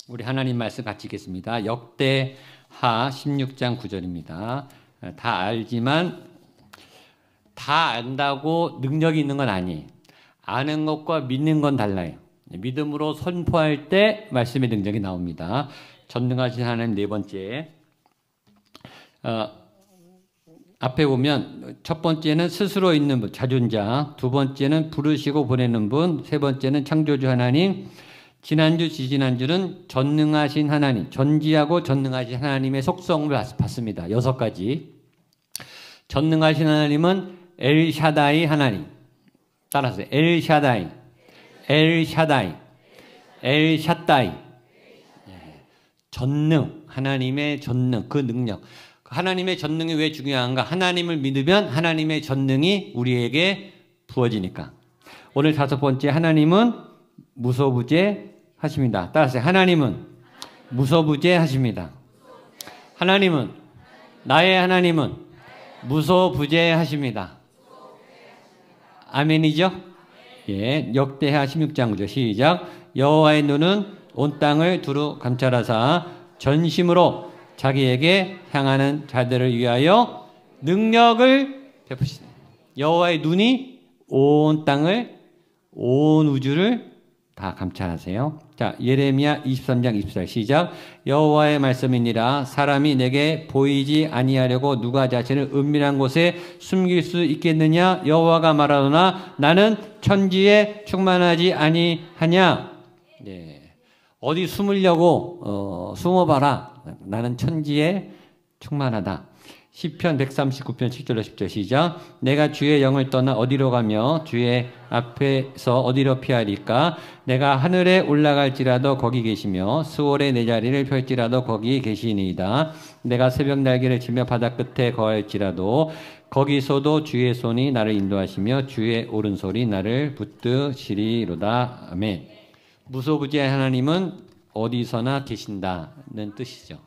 우리 하나님 말씀 같이 읽겠습니다. 역대하 16장 9절입니다. 다 알지만 다 안다고 능력이 있는 건 아니에요. 아는 것과 믿는 건 달라요. 믿음으로 선포할 때 말씀의 능력이 나옵니다. 전능하신 하나님 네 번째. 앞에 보면 첫 번째는 스스로 있는 분, 자존자. 두 번째는 부르시고 보내는 분. 세 번째는 창조주 하나님. 지난주, 지지난주는 전능하신 하나님, 전지하고 전능하신 하나님의 속성을 봤습니다. 6가지. 전능하신 하나님은 엘샤다이 하나님. 따라서 엘샤다이, 엘샤다이, 엘샤다이. 전능, 하나님의 전능, 그 능력. 하나님의 전능이 왜 중요한가? 하나님을 믿으면 하나님의 전능이 우리에게 부어지니까. 오늘 5번째, 하나님은 무소부재 하십니다. 따라서 하나님은 무소부재 하십니다. 하나님은, 나의 하나님은 무소부재 하십니다. 아멘이죠? 예, 역대하 16장 9절 시작. 여호와의 눈은 온 땅을 두루 감찰하사 전심으로 자기에게 향하는 자들을 위하여 능력을 베푸시네. 여호와의 눈이 온 땅을, 온 우주를 다 감찰하세요. 자, 예레미야 23장 24절 시작. 여호와의 말씀이니라. 사람이 내게 보이지 아니하려고 누가 자신을 은밀한 곳에 숨길 수 있겠느냐? 여호와가 말하노나 나는 천지에 충만하지 아니하냐? 네. 어디 숨으려고 숨어봐라. 나는 천지에 충만하다. 시편 139편 7절로 10절 시작. 내가 주의 영을 떠나 어디로 가며 주의 앞에서 어디로 피하리까? 내가 하늘에 올라갈지라도 거기 계시며 수월에 내 자리를 펼지라도 거기 계시니이다. 내가 새벽 날개를 치며 바다 끝에 거할지라도 거기서도 주의 손이 나를 인도하시며 주의 오른손이 나를 붙드시리로다. 아멘. 무소부재 하나님은 어디서나 계신다는 뜻이죠.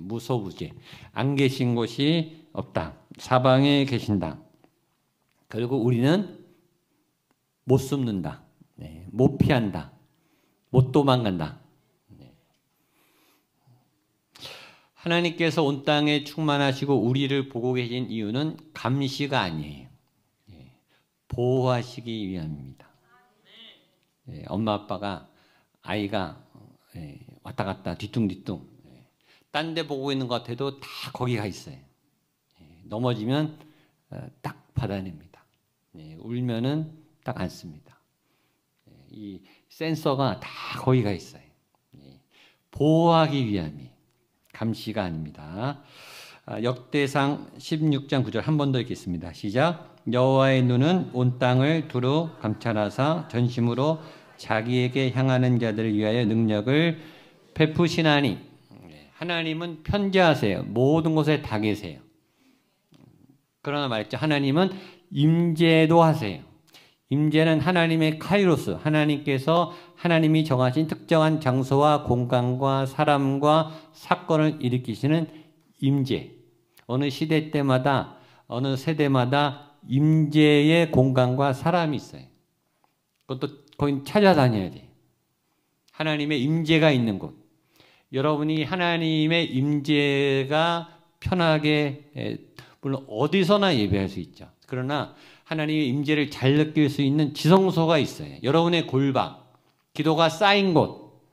무소부재. 안 계신 곳이 없다. 사방에 계신다. 그리고 우리는 못 숨는다. 못 피한다. 못 도망간다. 하나님께서 온 땅에 충만하시고 우리를 보고 계신 이유는 감시가 아니에요. 보호하시기 위함입니다. 엄마 아빠가 아이가 왔다 갔다 뒤뚱뒤뚱 딴 데 보고 있는 것 같아도 다 거기 가 있어요. 넘어지면 딱 받아냅니다. 울면은 딱 안습니다. 이 센서가 다 거기 가 있어요. 보호하기 위함이 감시가 아닙니다. 역대상 16장 9절 한 번 더 읽겠습니다. 시작. 여호와의 눈은 온 땅을 두루 감찰하사 전심으로 자기에게 향하는 자들을 위하여 능력을 베푸시나니. 하나님은 편재하세요. 모든 곳에 다 계세요. 그러나 말했죠. 하나님은 임재도 하세요. 임재는 하나님의 카이로스, 하나님께서 하나님이 정하신 특정한 장소와 공간과 사람과 사건을 일으키시는 임재. 어느 시대 때마다, 어느 세대마다 임재의 공간과 사람이 있어요. 그것도 거기 찾아다녀야 돼요. 하나님의 임재가 있는 곳. 여러분이 하나님의 임재가 편하게, 물론 어디서나 예배할 수 있죠. 그러나 하나님의 임재를 잘 느낄 수 있는 지성소가 있어요. 여러분의 골방, 기도가 쌓인 곳,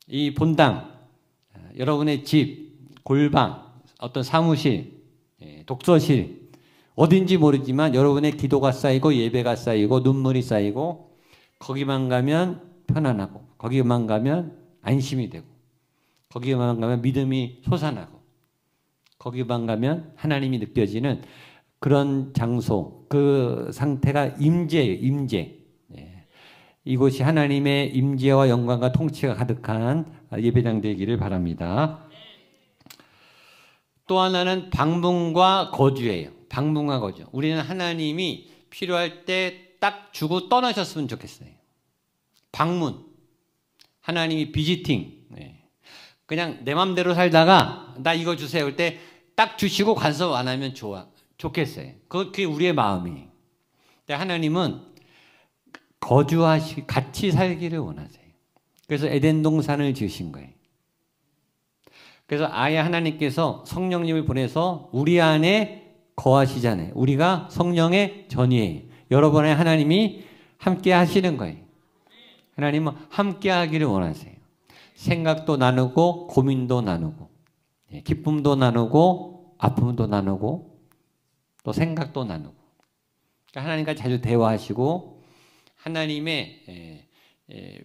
이 본당, 여러분의 집, 골방, 어떤 사무실, 독서실, 어딘지 모르지만 여러분의 기도가 쌓이고 예배가 쌓이고 눈물이 쌓이고 거기만 가면 편안하고 거기만 가면 안심이 되고 거기만 가면 믿음이 솟아나고 거기만 가면 하나님이 느껴지는 그런 장소, 그 상태가 임재예요. 임재. 이곳이 하나님의 임재와 영광과 통치가 가득한 예배당 되기를 바랍니다. 또 하나는 방문과 거주예요. 방문과 거주. 우리는 하나님이 필요할 때 딱 주고 떠나셨으면 좋겠어요. 방문. 하나님이 비지팅. 그냥 내 맘대로 살다가 나 이거 주세요 할 때 딱 주시고 간섭 안 하면 좋겠어요. 그게 우리의 마음이에요. 근데 하나님은 같이 살기를 원하세요. 그래서 에덴 동산을 지으신 거예요. 그래서 아예 하나님께서 성령님을 보내서 우리 안에 거하시잖아요. 우리가 성령의 전이에요. 여러분의 하나님이 함께 하시는 거예요. 하나님은 함께 하기를 원하세요. 생각도 나누고 고민도 나누고 기쁨도 나누고 아픔도 나누고 또 생각도 나누고 그러니까 하나님과 자주 대화하시고 하나님의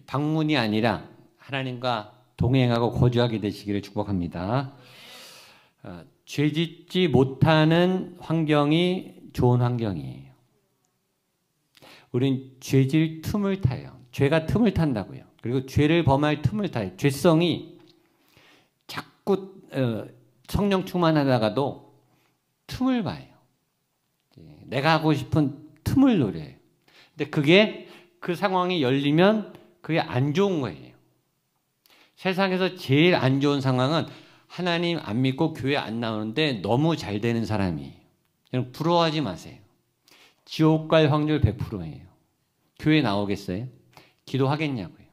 방문이 아니라 하나님과 동행하고 거주하게 되시기를 축복합니다. 죄짓지 못하는 환경이 좋은 환경이에요. 우린 죄질 틈을 타요. 죄가 틈을 탄다고요. 그리고 죄를 범할 틈을 타요. 죄성이 자꾸 성령 충만하다가도 틈을 봐요. 내가 하고 싶은 틈을 노려요. 근데 그게 그 상황이 열리면 그게 안 좋은 거예요. 세상에서 제일 안 좋은 상황은 하나님 안 믿고 교회 안 나오는데 너무 잘 되는 사람이에요. 여러분 부러워하지 마세요. 지옥 갈 확률 100%예요. 교회 나오겠어요? 기도하겠냐고요.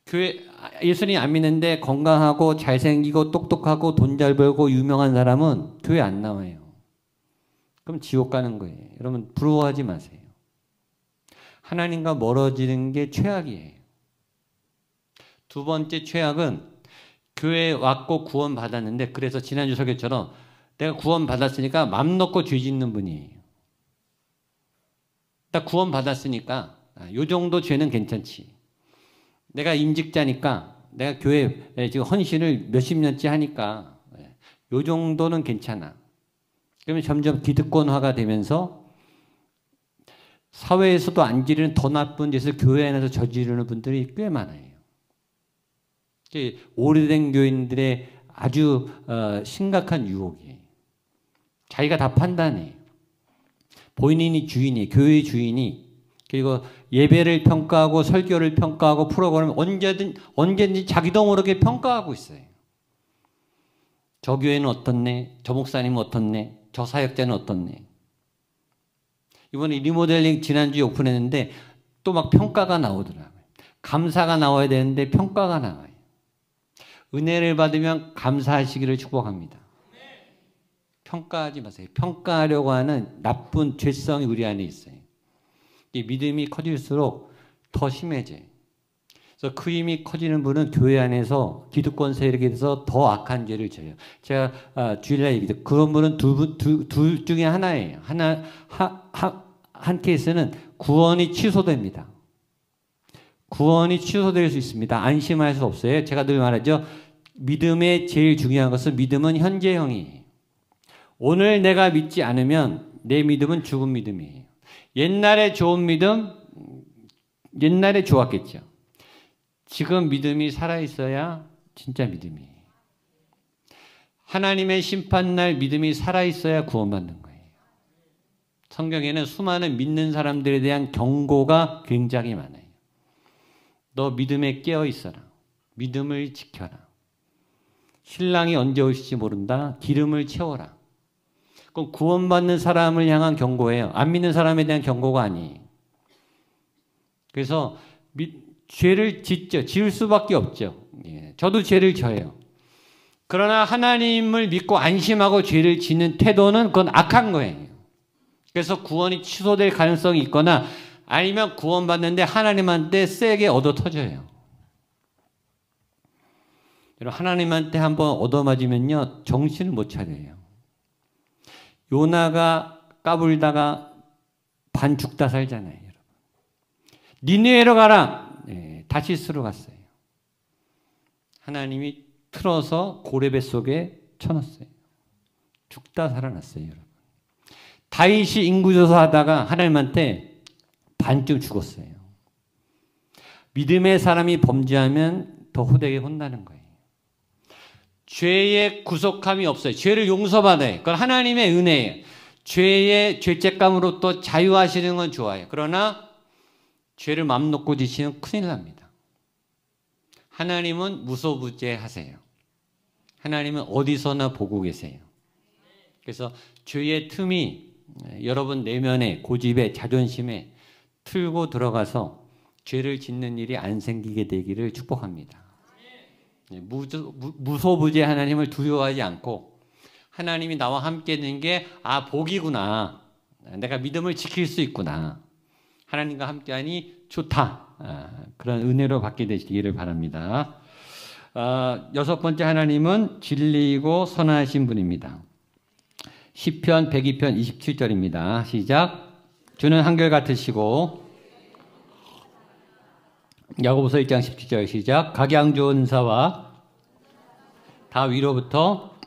교회 예수님 안 믿는데 건강하고 잘생기고 똑똑하고 돈 잘 벌고 유명한 사람은 교회 안 나와요. 그럼 지옥 가는 거예요. 여러분 부러워하지 마세요. 하나님과 멀어지는 게 최악이에요. 두 번째 최악은 교회에 왔고 구원 받았는데 그래서 지난주 설교처럼 내가 구원 받았으니까 맘 놓고 죄 짓는 분이에요. 딱 구원 받았으니까 요 정도 죄는 괜찮지. 내가 임직자니까 내가 교회 지금 헌신을 몇십 년째 하니까 요 정도는 괜찮아. 그러면 점점 기득권화가 되면서 사회에서도 안 지르는 더 나쁜 짓을 교회 안에서 저지르는 분들이 꽤 많아요. 오래된 교인들의 아주 심각한 유혹이에요. 자기가 다 판단해요. 본인이 주인이에요. 교회 주인이. 그리고 예배를 평가하고 설교를 평가하고 프로그램을 언제든지 자기도 모르게 평가하고 있어요. 저 교회는 어떻네? 저 목사님은 어떻네? 저 사역자는 어떻네? 이번에 리모델링 지난주에 오픈했는데 또 막 평가가 나오더라고요. 감사가 나와야 되는데 평가가 나와요. 은혜를 받으면 감사하시기를 축복합니다. 평가하지 마세요. 평가하려고 하는 나쁜 죄성이 우리 안에 있어요. 이 믿음이 커질수록 더 심해져요. 그래서 그 힘이 커지는 분은 교회 안에서 기득권 세력에 대해서 더 악한 죄를 져요. 제가 주일날 얘기했죠. 그런 분은 둘 중에 하나예요. 한 케이스는 구원이 취소됩니다. 구원이 취소될 수 있습니다. 안심할 수 없어요. 제가 늘 말하죠. 믿음의 제일 중요한 것은 믿음은 현재형이에요. 오늘 내가 믿지 않으면 내 믿음은 죽은 믿음이에요. 옛날에 좋은 믿음, 옛날에 좋았겠죠. 지금 믿음이 살아있어야 진짜 믿음이에요. 하나님의 심판날 믿음이 살아있어야 구원받는 거예요. 성경에는 수많은 믿는 사람들에 대한 경고가 굉장히 많아요. 너 믿음에 깨어 있어라. 믿음을 지켜라. 신랑이 언제 올지 모른다. 기름을 채워라. 그건 구원받는 사람을 향한 경고예요. 안 믿는 사람에 대한 경고가 아니에요. 그래서 죄를 지을 수밖에 없죠. 예, 저도 죄를 져요. 그러나 하나님을 믿고 안심하고 죄를 짓는 태도는 그건 악한 거예요. 그래서 구원이 취소될 가능성이 있거나 아니면 구원받는데 하나님한테 세게 얻어 터져요. 하나님한테 한번 얻어맞으면요 정신을 못 차려요. 요나가 까불다가 반 죽다 살잖아요. 여러분. 니느웨로 가라. 네, 다시스로 갔어요. 하나님이 틀어서 고레배 속에 쳐넣었어요. 죽다 살아났어요. 여러분. 다윗이 인구조사 하다가 하나님한테 반쯤 죽었어요. 믿음의 사람이 범죄하면 더 호되게 혼나는 거예요. 죄의 구속함이 없어요. 죄를 용서받아요. 그건 하나님의 은혜예요. 죄의 죄책감으로부터 자유하시는 건 좋아요. 그러나 죄를 맘 놓고 지시면 큰일 납니다. 하나님은 무소부재하세요. 하나님은 어디서나 보고 계세요. 그래서 죄의 틈이 여러분 내면에 고집에 자존심에 틀고 들어가서 죄를 짓는 일이 안 생기게 되기를 축복합니다. 무소부재 하나님을 두려워하지 않고 하나님이 나와 함께 있는 게 복이구나. 내가 믿음을 지킬 수 있구나. 하나님과 함께하니 좋다. 그런 은혜로 받게 되시기를 바랍니다. 여섯 번째 하나님은 진리이고 선하신 분입니다. 시편 102편 27절입니다. 시작. 주는 한결같으시고 야고보서 1장 17절 시작. 각양 좋은 은사와 다 위로부터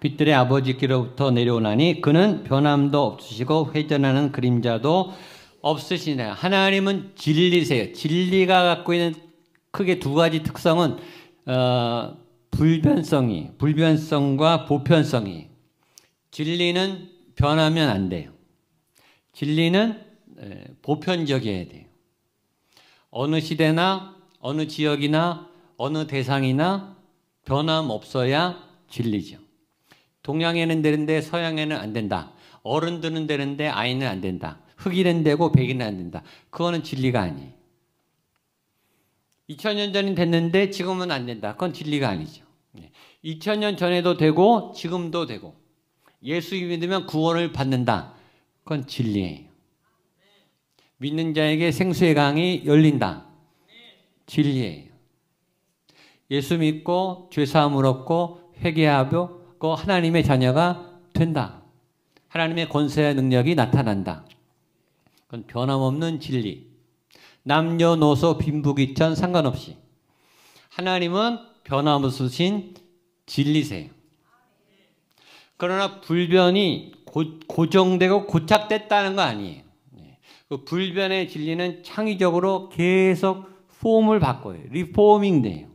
빛들의 아버지께로부터 내려오나니 그는 변함도 없으시고 회전하는 그림자도 없으시네. 하나님은 진리세요. 진리가 갖고 있는 크게 두 가지 특성은 불변성과 보편성이. 진리는 변하면 안 돼요. 진리는 보편적이어야 돼요. 어느 시대나 어느 지역이나 어느 대상이나 변함 없어야 진리죠. 동양에는 되는데 서양에는 안 된다. 어른들은 되는데 아이는 안 된다. 흑인은 되고 백인은 안 된다. 그거는 진리가 아니에요. 2000년 전이 됐는데 지금은 안 된다. 그건 진리가 아니죠. 2000년 전에도 되고 지금도 되고 예수 믿으면 구원을 받는다. 그건 진리예요. 믿는 자에게 생수의 강이 열린다. 진리예요. 예수 믿고 죄사함을 얻고 회개하고 하나님의 자녀가 된다. 하나님의 권세와 능력이 나타난다. 그건 변함없는 진리. 남녀노소 빈부귀천 상관없이 하나님은 변함없으신 진리세요. 그러나 불변이 고정되고 고착됐다는 거 아니에요. 그 불변의 진리는 창의적으로 계속 폼을 바꿔요. 리포밍 돼요.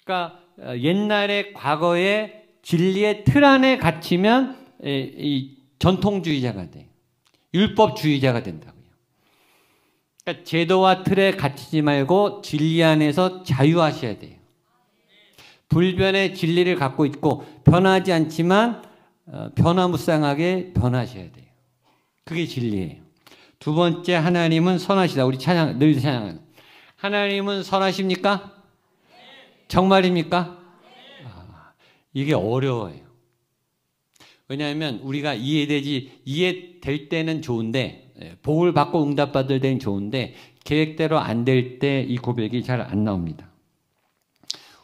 그러니까 옛날에 과거의 진리의 틀 안에 갇히면 이 전통주의자가 돼요. 율법주의자가 된다고요. 그러니까 제도와 틀에 갇히지 말고 진리 안에서 자유하셔야 돼요. 불변의 진리를 갖고 있고 변하지 않지만 변화무쌍하게 변하셔야 돼요. 그게 진리예요. 두 번째, 하나님은 선하시다. 우리 찬양, 늘 찬양하는. 하나님은 선하십니까? 정말입니까? 이게 어려워요. 왜냐하면 우리가 이해될 때는 좋은데, 복을 받고 응답받을 때는 좋은데, 계획대로 안 될 때 이 고백이 잘 안 나옵니다.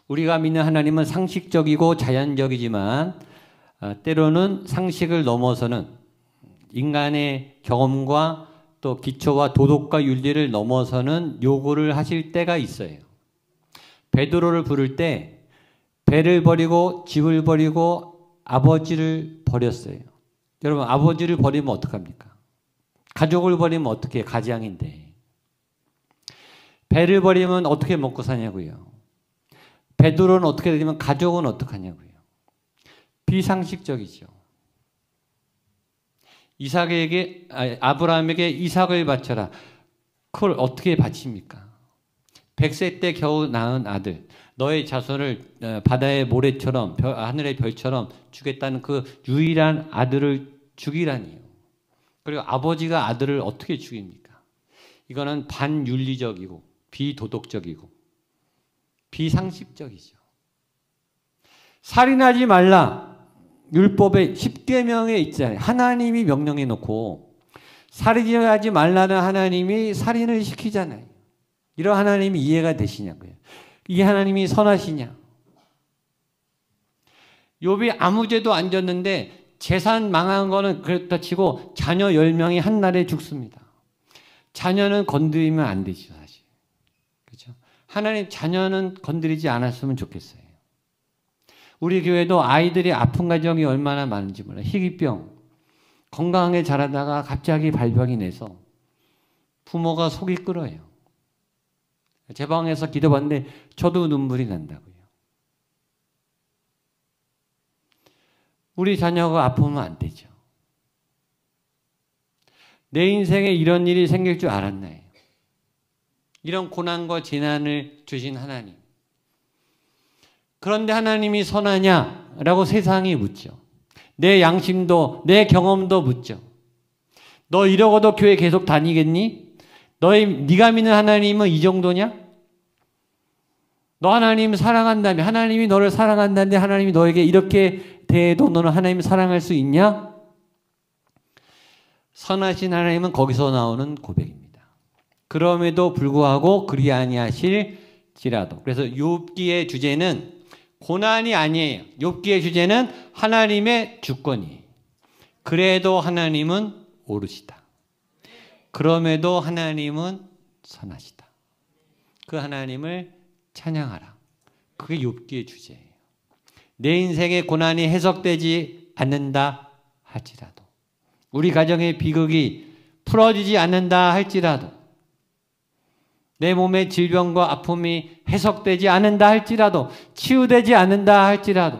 우리가 믿는 하나님은 상식적이고 자연적이지만, 때로는 상식을 넘어서는 인간의 경험과 또 기초와 도덕과 윤리를 넘어서는 요구를 하실 때가 있어요. 베드로를 부를 때 배를 버리고 집을 버리고 아버지를 버렸어요. 여러분, 아버지를 버리면 어떡합니까? 가족을 버리면 어떻게 해요? 가장인데. 배를 버리면 어떻게 먹고 사냐고요. 베드로는 어떻게 되면 가족은 어떡하냐고요. 비상식적이죠. 아브라함에게 이삭을 바쳐라. 그걸 어떻게 바칩니까? 100세 때 겨우 낳은 아들, 너의 자손을 바다의 모래처럼 하늘의 별처럼 주겠다는 그 유일한 아들을 죽이라니요. 그리고 아버지가 아들을 어떻게 죽입니까? 이거는 반윤리적이고 비도덕적이고 비상식적이죠. 살인하지 말라. 율법의 10계명에 있잖아요. 하나님이 명령해 놓고 살인하지 말라는 하나님이 살인을 시키잖아요. 이런 하나님이 이해가 되시냐고요. 이 하나님이 선하시냐. 욥이 아무 죄도 안 졌는데 재산 망한 거는 그렇다 치고 자녀 10명이 한날에 죽습니다. 자녀는 건드리면 안 되죠, 사실. 그렇죠? 하나님 자녀는 건드리지 않았으면 좋겠어요. 우리 교회도 아이들이 아픈 가정이 얼마나 많은지 몰라요. 희귀병. 건강하게 자라다가 갑자기 발병이 내서 부모가 속이 끓어요. 제 방에서 기도받는데 저도 눈물이 난다고요. 우리 자녀가 아프면 안 되죠. 내 인생에 이런 일이 생길 줄 알았나요? 이런 고난과 재난을 주신 하나님. 그런데 하나님이 선하냐라고 세상이 묻죠. 내 양심도 내 경험도 묻죠. 너 이러고도 교회 계속 다니겠니? 네가 믿는 하나님은 이 정도냐? 너 하나님 사랑한다며, 하나님이 너를 사랑한다는데 하나님이 너에게 이렇게 대해도 너는 하나님 사랑할 수 있냐? 선하신 하나님은 거기서 나오는 고백입니다. 그럼에도 불구하고 그리 아니하실지라도. 그래서 욥기의 주제는 고난이 아니에요. 욥기의 주제는 하나님의 주권이에요. 그래도 하나님은 옳으시다. 그럼에도 하나님은 선하시다. 그 하나님을 찬양하라. 그게 욥기의 주제예요. 내 인생의 고난이 해석되지 않는다 할지라도, 우리 가정의 비극이 풀어지지 않는다 할지라도, 내 몸의 질병과 아픔이 해석되지 않는다 할지라도, 치유되지 않는다 할지라도,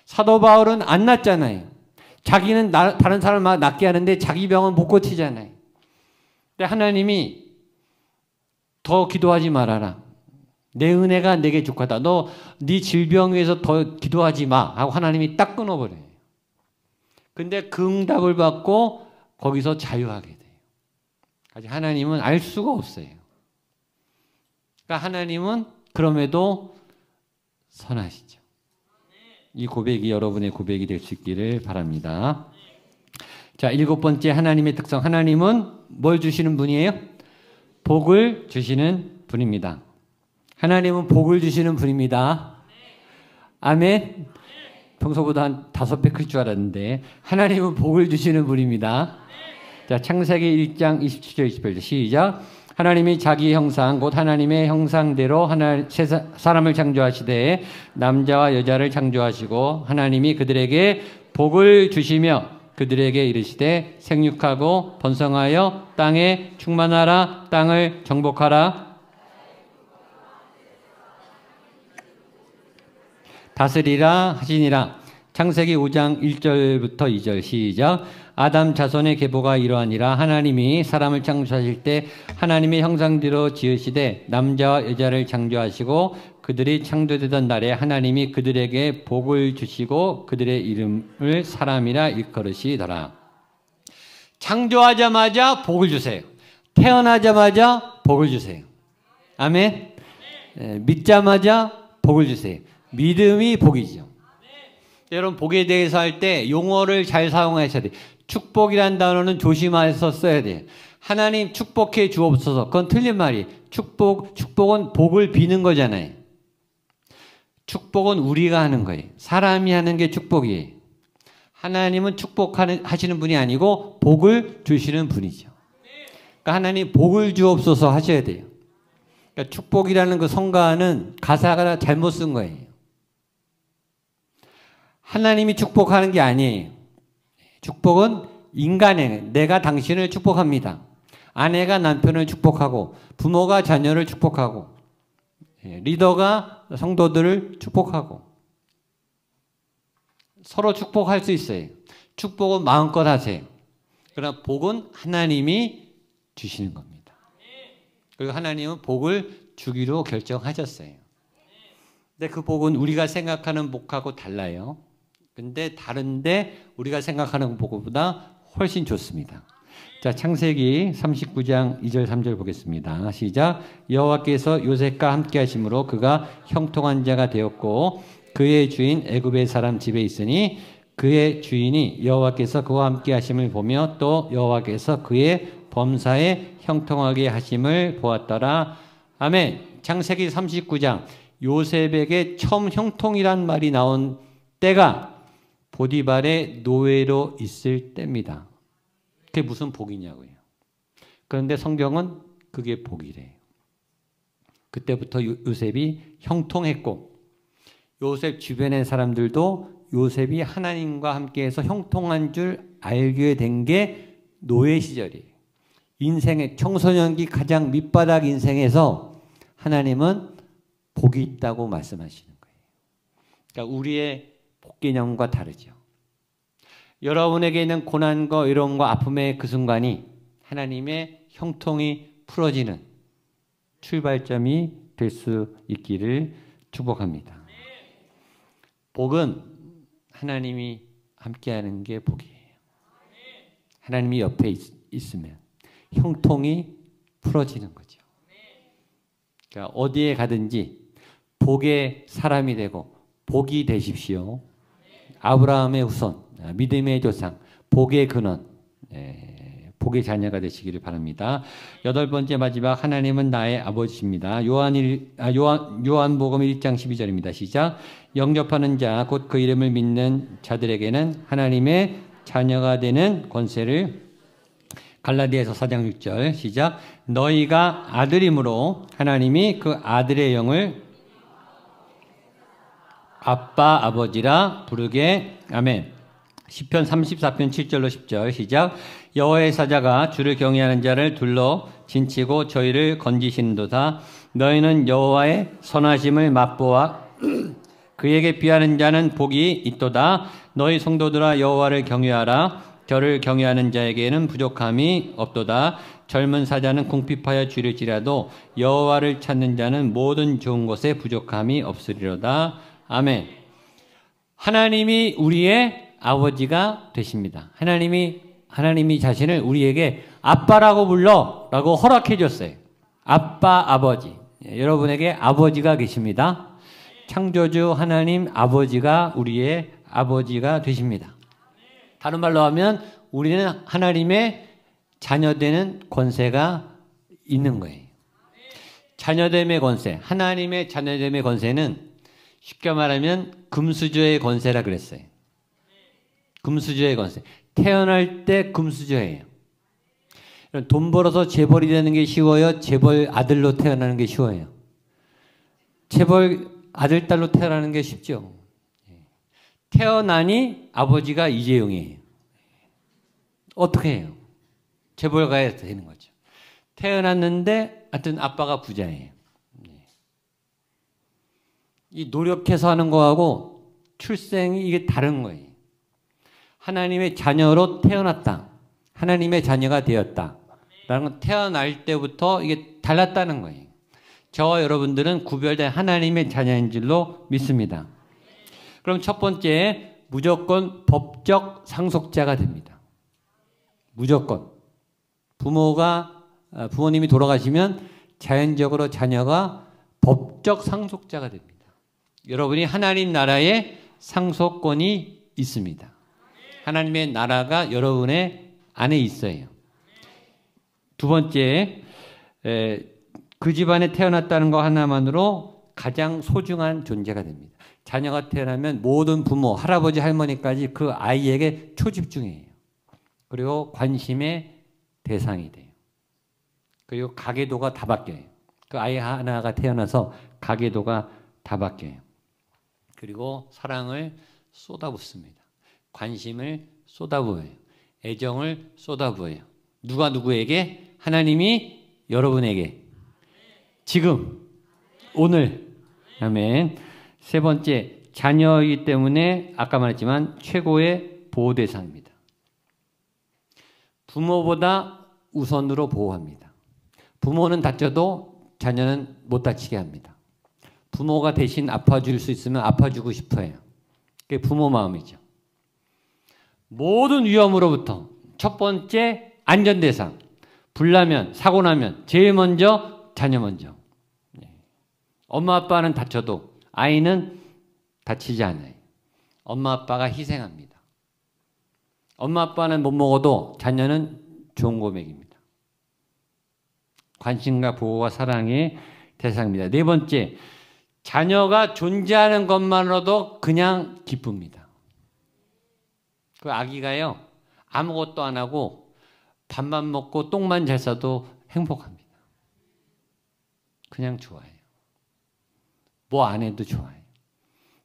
사도 바울은 안 낫잖아요. 자기는 다른 사람을 낫게 하는데 자기 병은 못 고치잖아요. 근데 하나님이 더 기도하지 말아라. 내 은혜가 내게 족하다. 너 네 질병 위해서 더 기도하지 마 하고 하나님이 딱 끊어버려요. 근데 그 응답을 받고 거기서 자유하게 돼요. 아직 하나님은 알 수가 없어요. 그러니까 하나님은 그럼에도 선하시죠. 이 고백이 여러분의 고백이 될 수 있기를 바랍니다. 자, 7번째 하나님의 특성. 하나님은 뭘 주시는 분이에요? 복을 주시는 분입니다. 하나님은 복을 주시는 분입니다. 아멘. 평소보다 한 5배 클 줄 알았는데 사람은 복을 주시는 분입니다. 자, 창세기 1장 27절 28절 시작. 하나님이 자기 형상 곧 하나님의 형상대로 사람을 창조하시되 남자와 여자를 창조하시고 하나님이 그들에게 복을 주시며 그들에게 이르시되 생육하고 번성하여 땅에 충만하라 땅을 정복하라 다스리라 하시니라. 창세기 5장 1절부터 2절 시작. 아담 자손의 계보가 이러하니라. 하나님이 사람을 창조하실 때 하나님의 형상대로 지으시되 남자와 여자를 창조하시고 그들이 창조되던 날에 하나님이 그들에게 복을 주시고 그들의 이름을 사람이라 일컬으시더라. 창조하자마자 복을 주세요. 태어나자마자 복을 주세요. 아멘. 믿자마자 복을 주세요. 믿음이 복이죠. 여러분 복에 대해서 할 때 용어를 잘 사용하셔야 돼요. 축복이란 단어는 조심해서 써야 돼요. 하나님 축복해 주옵소서. 그건 틀린 말이에요. 축복은 복을 비는 거잖아요. 축복은 우리가 하는 거예요. 사람이 하는 게 축복이에요. 하나님은 축복하시는 분이 아니고 복을 주시는 분이죠. 그러니까 하나님 복을 주옵소서 하셔야 돼요. 그러니까 축복이라는 그 성가는 가사가 잘못 쓴 거예요. 하나님이 축복하는 게 아니에요. 축복은 인간의, 내가 당신을 축복합니다. 아내가 남편을 축복하고 부모가 자녀를 축복하고 리더가 성도들을 축복하고 서로 축복할 수 있어요. 축복은 마음껏 하세요. 그러나 복은 하나님이 주시는 겁니다. 그리고 하나님은 복을 주기로 결정하셨어요. 근데 그 복은 우리가 생각하는 복하고 달라요. 근데 다른데 우리가 생각하는 복보다 훨씬 좋습니다. 자, 창세기 39장 2절 3절 보겠습니다. 시작. 여호와께서 요셉과 함께 하심으로 그가 형통한 자가 되었고 그의 주인 애굽의 사람 집에 있으니 그의 주인이 여호와께서 그와 함께 하심을 보며 또 여호와께서 그의 범사에 형통하게 하심을 보았더라. 아멘. 창세기 39장 요셉에게 처음 형통이란 말이 나온 때가 보디발의 노예로 있을 때입니다. 그게 무슨 복이냐고요. 그런데 성경은 그게 복이래요. 그때부터 요셉이 형통했고 요셉 주변의 사람들도 요셉이 하나님과 함께해서 형통한 줄 알게 된 게 노예 시절이에요. 인생의 청소년기 가장 밑바닥 인생에서 하나님은 복이 있다고 말씀하시는 거예요. 그러니까 우리의 복 개념과 다르죠. 여러분에게 있는 고난과 어려움과 아픔의 그 순간이 하나님의 형통이 풀어지는 출발점이 될 수 있기를 축복합니다. 복은 하나님이 함께하는 게 복이에요. 하나님이 옆에 있으면 형통이 풀어지는 거죠. 그러니까 어디에 가든지 복의 사람이 되고 복이 되십시오. 아브라함의 후손, 믿음의 조상, 복의 근원, 복의 자녀가 되시기를 바랍니다. 8번째 마지막, 하나님은 나의 아버지십니다. 요한복음 1장 12절입니다. 시작. 영접하는 자, 곧 그 이름을 믿는 자들에게는 하나님의 자녀가 되는 권세를, 갈라디아서 4장 6절 시작. 너희가 아들이므로 하나님이 그 아들의 영을 아빠 아버지라 부르게. 아멘. 시편 34편 7절로 10절 시작. 여호와의 사자가 주를 경외하는 자를 둘러 진치고 저희를 건지시는도다. 너희는 여호와의 선하심을 맛보아 그에게 비하는 자는 복이 있도다. 너희 성도들아 여호와를 경외하라. 저를 경외하는 자에게는 부족함이 없도다. 젊은 사자는 궁핍하여 쥐를지라도 여호와를 찾는 자는 모든 좋은 것에 부족함이 없으리로다. 아멘. 하나님이 우리의 아버지가 되십니다. 하나님이 자신을 우리에게 아빠라고 불러라고 허락해 줬어요. 아빠, 아버지. 여러분에게 아버지가 계십니다. 창조주 하나님 아버지가 우리의 아버지가 되십니다. 다른 말로 하면 우리는 하나님의 자녀되는 권세가 있는 거예요. 자녀됨의 권세, 하나님의 자녀됨의 권세는 쉽게 말하면 금수저의 권세라 그랬어요. 금수저의 권세. 태어날 때 금수저예요. 돈 벌어서 재벌이 되는 게 쉬워요? 재벌 아들로 태어나는 게 쉬워요? 재벌 아들, 딸로 태어나는 게 쉽죠. 태어나니 아버지가 이재용이에요. 어떻게 해요? 재벌 가야 되는 거죠. 태어났는데 하여튼 아빠가 부자예요. 이 노력해서 하는 거하고 출생이 이게 다른 거예요. 하나님의 자녀로 태어났다. 하나님의 자녀가 되었다. 라는 건 태어날 때부터 이게 달랐다는 거예요. 저와 여러분들은 구별된 하나님의 자녀인 줄로 믿습니다. 그럼 첫 번째, 무조건 법적 상속자가 됩니다. 무조건. 부모님이 돌아가시면 자연적으로 자녀가 법적 상속자가 됩니다. 여러분이 하나님 나라의 상속권이 있습니다. 하나님의 나라가 여러분의 안에 있어요. 두 번째, 그 집안에 태어났다는 거 하나만으로 가장 소중한 존재가 됩니다. 자녀가 태어나면 모든 부모, 할아버지, 할머니까지 그 아이에게 초집중해요. 그리고 관심의 대상이 돼요. 그리고 가계도가 다 바뀌어요. 그 아이 하나가 태어나서 가계도가 다 바뀌어요. 그리고 사랑을 쏟아붓습니다. 관심을 쏟아부어요. 애정을 쏟아부어요. 누가 누구에게? 하나님이 여러분에게. 지금, 오늘. 아멘. 세 번째, 자녀이기 때문에 아까 말했지만 최고의 보호 대상입니다. 부모보다 우선으로 보호합니다. 부모는 다쳐도 자녀는 못 다치게 합니다. 부모가 대신 아파줄 수 있으면 아파주고 싶어 해요. 그게 부모 마음이죠. 모든 위험으로부터 첫 번째 안전대상. 불나면, 사고 나면 제일 먼저 자녀 먼저. 엄마 아빠는 다쳐도 아이는 다치지 않아요. 엄마 아빠가 희생합니다. 엄마 아빠는 못 먹어도 자녀는 좋은 거 먹입니다. 관심과 보호와 사랑의 대상입니다. 네 번째, 자녀가 존재하는 것만으로도 그냥 기쁩니다. 그 아기가요, 아무것도 안 하고 밥만 먹고 똥만 잘 싸도 행복합니다. 그냥 좋아해요. 뭐 안 해도 좋아해요.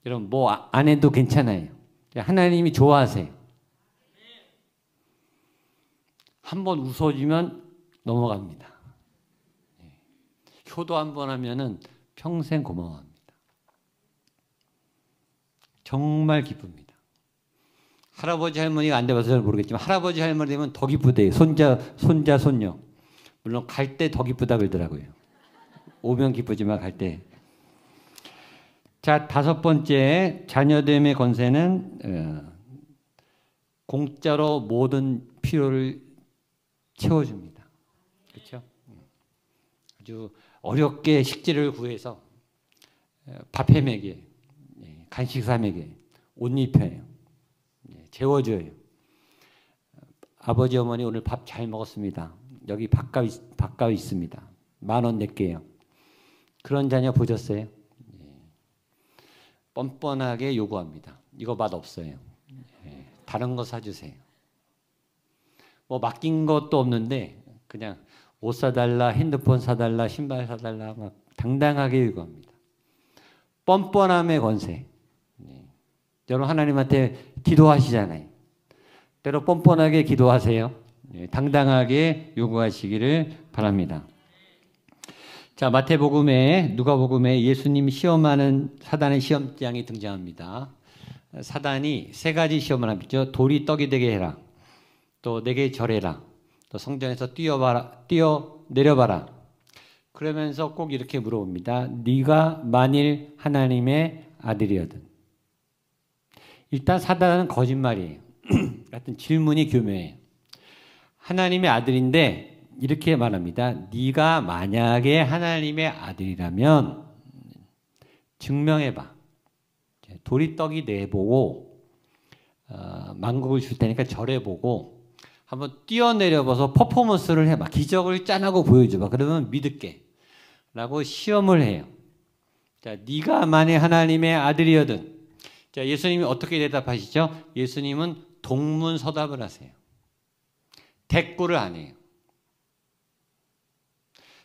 여러분, 뭐 안 해도 괜찮아요. 하나님이 좋아하세요. 한번 웃어주면 넘어갑니다. 효도 한번 하면은 평생 고마워합니다. 정말 기쁩니다. 할아버지 할머니가 안 돼봐서 잘 모르겠지만 할아버지 할머니 되면 더 기쁘대요. 손자 손녀. 물론 갈 때 더 기쁘다 그러더라고요. 오면 기쁘지만 갈 때. 자, 다섯 번째, 자녀됨의 권세는 공짜로 모든 필요를 채워줍니다. 그렇죠? 아주 어렵게 식재료를 구해서 밥해 먹여요. 간식 사 먹여요. 옷 입혀요. 재워줘요. 아버지 어머니 오늘 밥 잘 먹었습니다. 여기 밥값 있습니다. 10,000원 낼게요. 그런 자녀 보셨어요? 뻔뻔하게 요구합니다. 이거 맛 없어요. 다른 거 사주세요. 뭐 맡긴 것도 없는데 그냥 옷 사달라, 핸드폰 사달라, 신발 사달라 막 당당하게 요구합니다. 뻔뻔함의 권세. 여러분 하나님한테 기도하시잖아요. 때로 뻔뻔하게 기도하세요. 당당하게 요구하시기를 바랍니다. 자, 마태복음에 누가복음에 예수님 시험하는 사단의 시험장이 등장합니다. 사단이 3가지 시험을 합니다. 돌이 떡이 되게 해라. 또 내게 절해라. 또 성전에서 뛰어내려봐라. 그러면서 꼭 이렇게 물어봅니다. 네가 만일 하나님의 아들이거든. 일단 사단은 거짓말이에요. 같은 질문이 교묘해요. 하나님의 아들인데 이렇게 말합니다. 네가 만약에 하나님의 아들이라면 증명해봐. 돌이 떡이 내보고 만국을 줄 테니까 절해보고 한번 뛰어내려봐서 퍼포먼스를 해봐. 기적을 짠하고 보여줘봐. 그러면 믿을게. 라고 시험을 해요. 자, 네가 만약 하나님의 아들이거든. 자, 예수님이 어떻게 대답하시죠? 예수님은 동문서답을 하세요. 대꾸를 안 해요.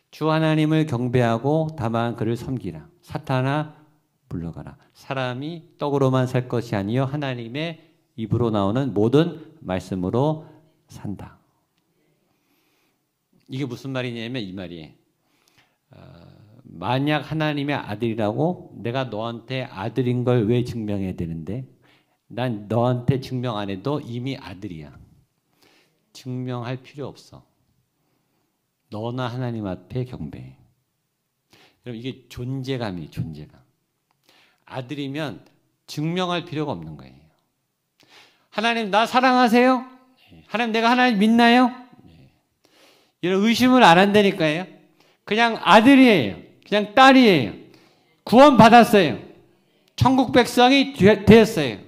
주 하나님을 경배하고 다만 그를 섬기라. 사탄아 물러가라. 사람이 떡으로만 살 것이 아니요 하나님의 입으로 나오는 모든 말씀으로 산다. 이게 무슨 말이냐면 이 말이에요. 만약 하나님의 아들이라고 내가 너한테 아들인 걸 왜 증명해야 되는데 난 너한테 증명 안 해도 이미 아들이야. 증명할 필요 없어. 너나 하나님 앞에 경배해. 여러분 이게 존재감이에요. 존재감. 아들이면 증명할 필요가 없는 거예요. 하나님 나 사랑하세요? 하나님 내가 하나님 믿나요? 이런 의심을 안 한다니까요. 그냥 아들이에요. 그냥 딸이에요. 구원 받았어요. 천국 백성이 되었어요.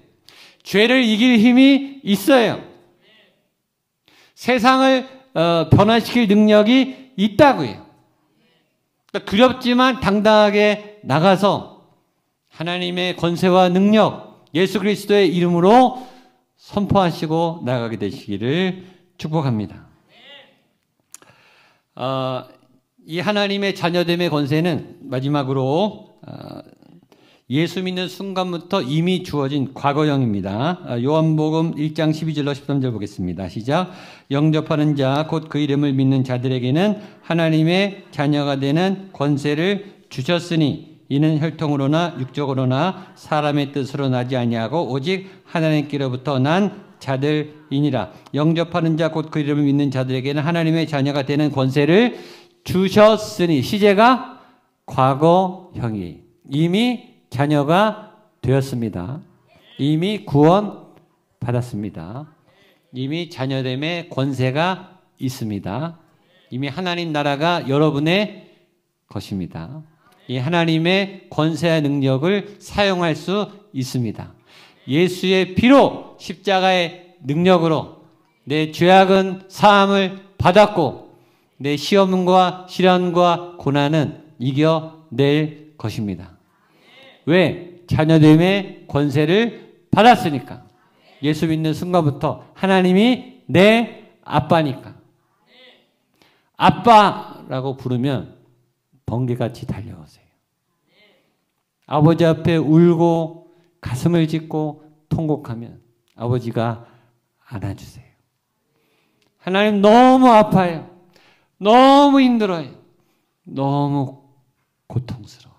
죄를 이길 힘이 있어요. 세상을 변화시킬 능력이 있다고요. 그러니까 두렵지만 당당하게 나가서 하나님의 권세와 능력, 예수 그리스도의 이름으로 선포하시고 나가게 되시기를 축복합니다. 이 하나님의 자녀됨의 권세는 마지막으로 예수 믿는 순간부터 이미 주어진 과거형입니다. 요한복음 1장 12절로 13절 보겠습니다. 시작. 영접하는 자 곧 그 이름을 믿는 자들에게는 하나님의 자녀가 되는 권세를 주셨으니 이는 혈통으로나 육적으로나 사람의 뜻으로 나지 아니하고 오직 하나님께로부터 난 자들이니라. 영접하는 자 곧 그 이름을 믿는 자들에게는 하나님의 자녀가 되는 권세를 주셨으니 시제가 과거형이에요. 이미 자녀가 되었습니다. 이미 구원 받았습니다. 이미 자녀됨의 권세가 있습니다. 이미 하나님 나라가 여러분의 것입니다. 이 하나님의 권세와 능력을 사용할 수 있습니다. 예수의 피로 십자가의 능력으로 내 죄악은 사함을 받았고 내 시험과 시련과 고난은 이겨낼 것입니다. 왜? 자녀됨의 권세를 받았으니까. 예수 믿는 순간부터 하나님이 내 아빠니까. 아빠라고 부르면 번개같이 달려오세요. 아버지 앞에 울고 가슴을 찢고 통곡하면 아버지가 안아주세요. 하나님 너무 아파요. 너무 힘들어요. 너무 고통스러워요.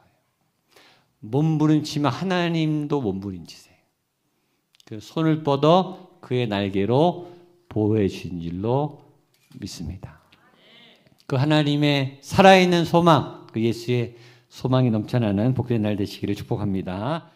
몸부림치면 하나님도 몸부림치세요. 그 손을 뻗어 그의 날개로 보호해 주신 줄로 믿습니다. 그 하나님의 살아있는 소망, 그 예수의 소망이 넘쳐나는 복된 날 되시기를 축복합니다.